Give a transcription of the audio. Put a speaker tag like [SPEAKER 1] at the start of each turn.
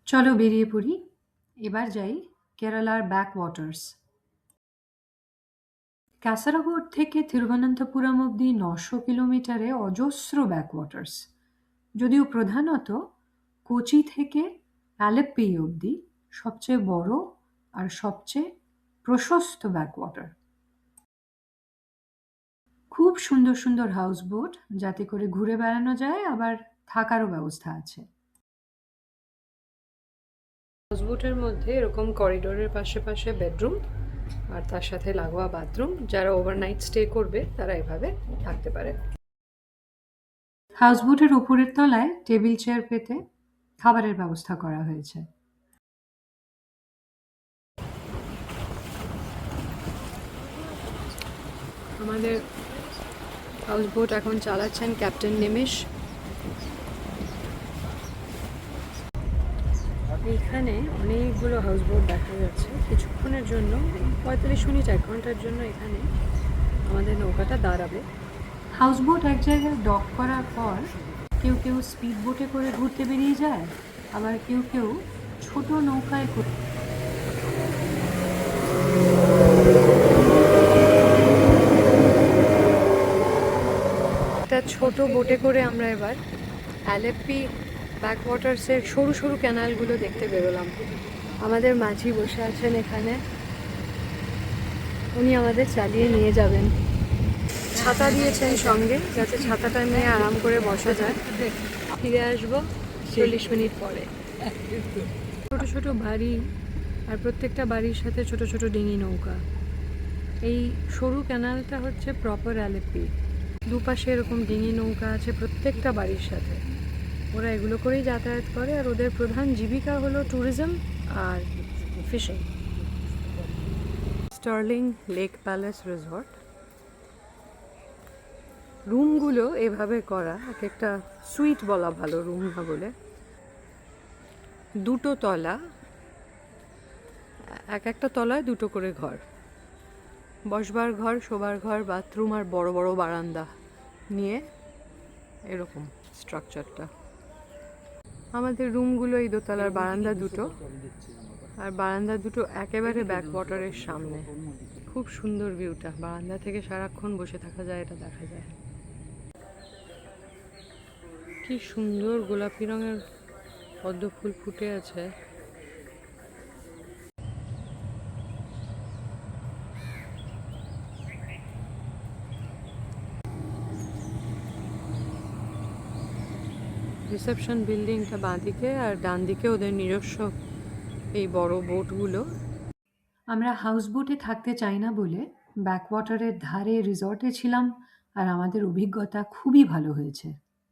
[SPEAKER 1] চলো বেরিয়ে পড়ি। এবার যাই কেরালার ব্যাক ওয়াটার্স। কাসারাগোড থেকে তিরুবনন্তপুরম অবধি ৯০০ কিলোমিটারে অজস্র ব্যাক ওয়াটার্স, যদিও প্রধানত কোচি থেকে আলেপ্পি অবধি সবচেয়ে বড় আর সবচেয়ে প্রশস্ত ব্যাক ওয়াটার। খুব সুন্দর সুন্দর হাউস বোট, যাতে করে ঘুরে বেড়ানো যায়, আবার থাকারও ব্যবস্থা আছে। হাউসবোটের মধ্যে এরকম করিডোরের পাশে পাশে বেডরুম আর তার সাথে লাগোয়া বাথরুম। যারা ওভারনাইট স্টে করবে তারা এভাবে থাকতে পারে। হাউসবোটের উপরের তলায় টেবিল চেয়ার পেতে খাবারের ব্যবস্থা করা হয়েছে। আমাদের হাউসবোট এখন চালাচ্ছেন ক্যাপ্টেন নিমিষ। এখানে অনেকগুলো হাউসবোট দেখা যাচ্ছে। কিছুক্ষণের জন্য ৪৫ মিনিট ১ ঘন্টার জন্য এখানে আমাদের নৌকাটা দাঁড়াবে। হাউসবোট এক জায়গায় ডক করার পর কেউ কেউ স্পিড বোটে করে ঘুরতে বেরিয়ে যায়, আবার কেউ কেউ ছোট নৌকায় করে। একটা ছোট বোটে করে আমরা এবার আলেপ্পি ব্যাক ওয়াটার্সের সরু সরু ক্যানালগুলো দেখতে বেরোলাম। আমাদের মাঝি বসে আছেন এখানে, উনি আমাদের চালিয়ে নিয়ে যাবেন। ছাতা দিয়েছেন সঙ্গে, যাতে ছাতাটা নিয়ে আরাম করে বসা যায়। ফিরে আসবো ৪০ মিনিট পরে। ছোট ছোট বাড়ি, আর প্রত্যেকটা বাড়ির সাথে ছোট ছোট ডিঙি নৌকা। এই সরু ক্যানালটা হচ্ছে প্রপার আলেপ্পি। দুপাশে এরকম ডিঙি নৌকা আছে প্রত্যেকটা বাড়ির সাথে। ওরা এগুলো করেই যাতায়াত করে, আর ওদের প্রধান জীবিকা হলো ট্যুরিজম আর fishing. Sterling lake palace resort. রুমগুলো এভাবে করা, এক একটা সুইট বলা ভালো, রুম না বলে। দুটো তলা, এক একটা তলায় দুটো করে ঘর, বসবার ঘর, শোবার ঘর, বাথরুম আর বড় বড় বারান্দা নিয়ে এরকম স্ট্রাকচারটা। আমাদের রুমগুলো এই দোতলার, বারান্দা দুটো, আর বারান্দা দুটো একেবারে ব্যাক ওয়াটারের সামনে। খুব সুন্দর ভিউটা, বারান্দা থেকে সারাক্ষণ বসে থাকা যায়, এটা দেখা যায়। কি সুন্দর গোলাপি রঙের পদ্ম ফুল ফুটে আছে। রিসেপশন বিল্ডিংটা বাঁদিকে, আর ডান দিকে ওদের নিজস্ব এই বড় বোটগুলো। আমরা হাউস বোটে থাকতে চাই না বলে ব্যাকওয়াটারের ধারে রিসর্টে ছিলাম, আর আমাদের অভিজ্ঞতা খুবই ভালো হয়েছে।